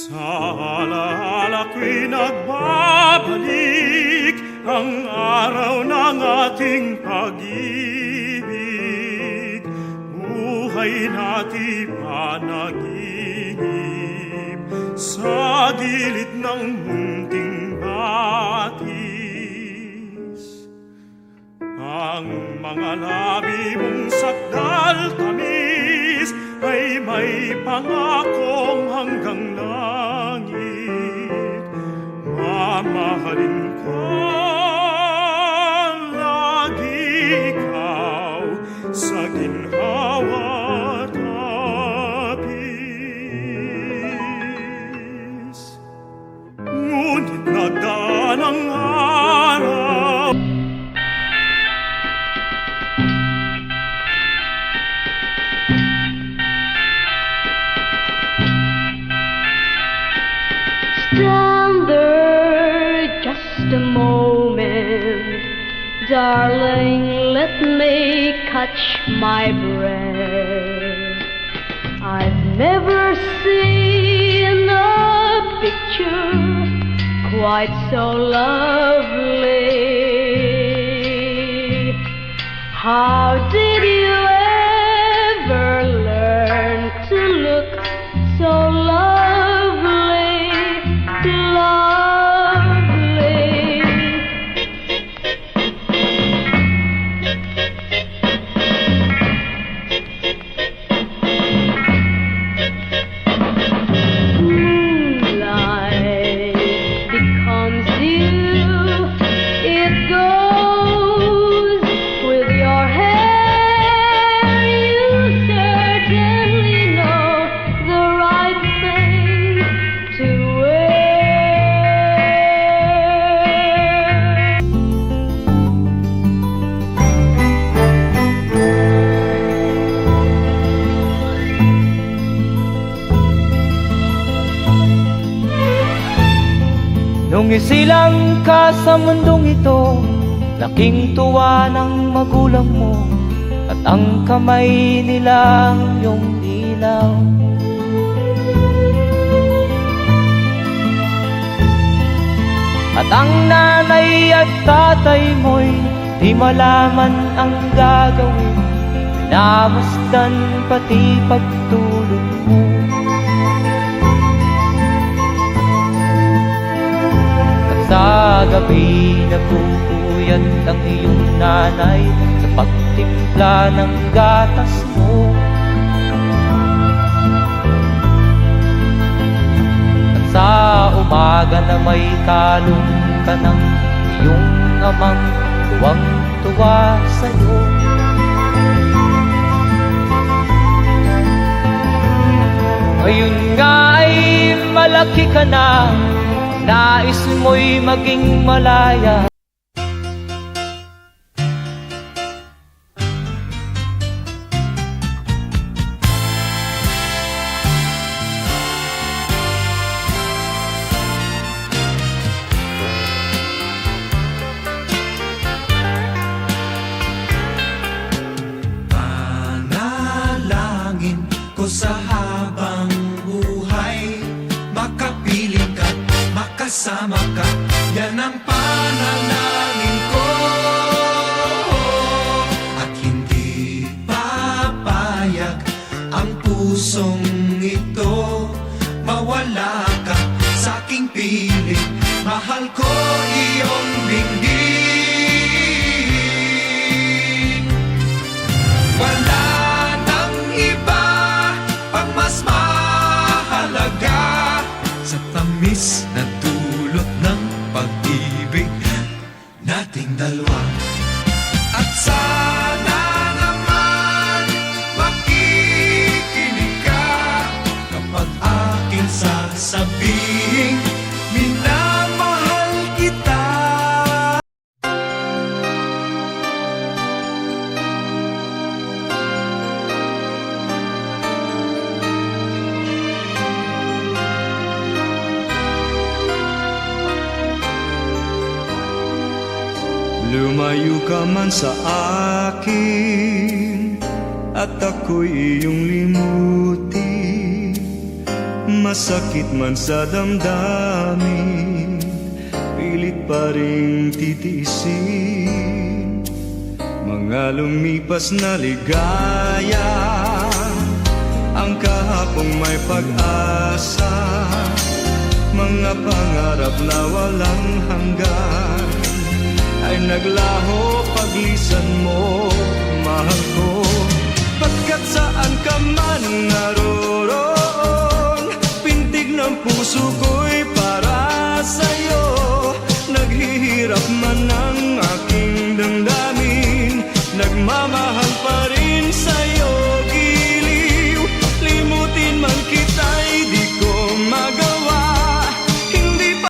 Sa alaala ko'y nagbabalik ang araw ng ating pag-ibig. Buhay natin panaginip sa gilid ng munting batis. Ang mga labi mong sakdal tamis ay may pangakong hanggang langit. Mamahalin ko lagi ikaw sa ginhawa at hapis. Ngunit nagdaan ang araw, stand there just a moment, darling, let me catch my breath. I've never seen a picture quite so lovely. How did you ever learn to look so lovely? Nung isilang ka sa mundong ito, laking tuwa ng magulang mo, at ang kamay nila ang iyong ilaw. At ang nanay at tatay mo'y di malaman ang gagawin, minamasdan pati pagtulog mo. Sa gabi nagpupuyat ang iyong nanay sa pagtimpla ng gatas mo. At sa umaga na may talong ka ng iyong amang tuwang-tuwa sa'yo. Ngayon nga ay malaki ka na, nais mo'y maging malaya. Panalangin ko sa habang buhay, makapiling ka, makasama ka, yan ang panalangin ko. At hindi papayag ang pusong ito, mawala ka sa aking piling, mahal ko iyong dinggin. Wala nang iba pang mas mahalaga sa tamis na dulot ng pag-ibig nating dalawa. At sana naman makikinig ka kapag aking sasabihin, minamahal kita. lumayo ka man sa akin at ako'y iyong limutin. masakit man sa damdamin, pilit pa rin titiisin. Mga lumipas na ligaya, ang kahapong may pag-asa, mga pangarap na walang hanggan, ay naglaho paglisan mo, mahal ko. Pagkat saan ka man naroroon, pintig ng puso ko'y para sa'yo. Naghihirap man ang aking damdamin, nagmamahal pa rin sa'yo, giliw. Limutin man kita'y di ko magawa. Hindi pa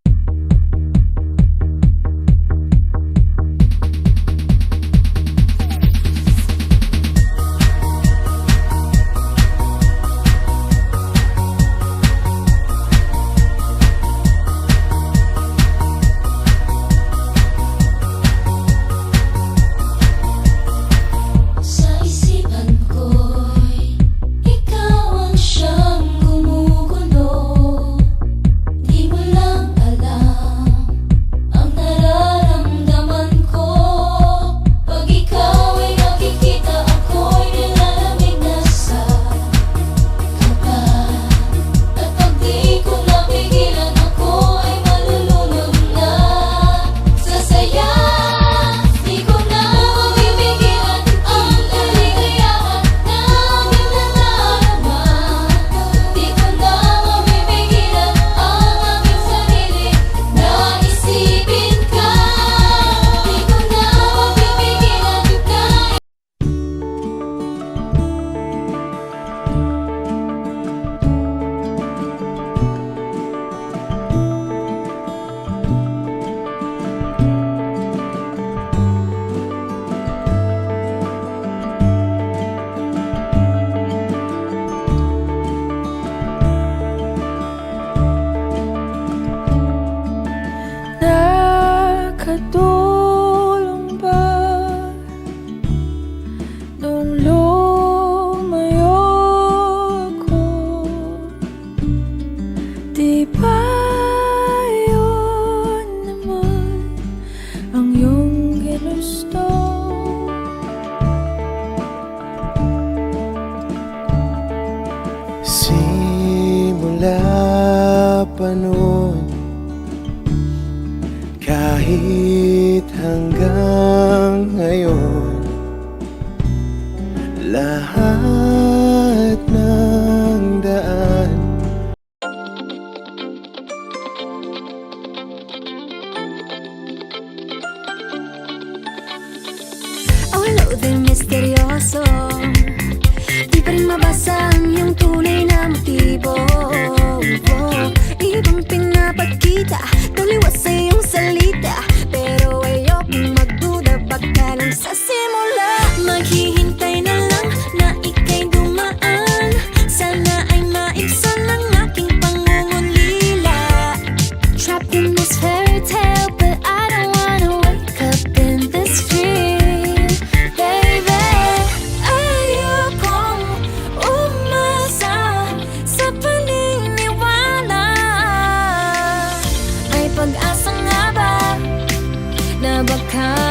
Sa isipan ko'y ikaw ang siyang gumugulo. Di mo lang alam ang nararamdaman ko. Pag ikaw ay nakikita, ako'y nilalamig na sa kaba. At pag di ko napigilan, ako ay malulunod na sa saya. Di ko na mapipigilan ang kaligayahan na aking nadarama. Di ko na mapipigilan ang aking sarili na isipin ka. Di ko na mapipigilan na Nakatulong ba nung lumayo ako? Di ba yun naman ang iyong ginusto? Simula pa noon, kahit hanggang ngayon, lahat ng daan oh, hello there, misteryoso. Di pa rin mabasa ang iyong tunay na motibo. Ibang pinapakita, taliwas sa iyong salita, pero ayokong magduda, baka lang sa simula. Maghihintay na lang na ika'y dumaan, sana ay maibsan ang aking pangungulila. Trapped in this fairy tale, but I don't wanna wake up in this dream, baby. Ayokong umasa sa paniniwala. May pag-asa nga ba na baka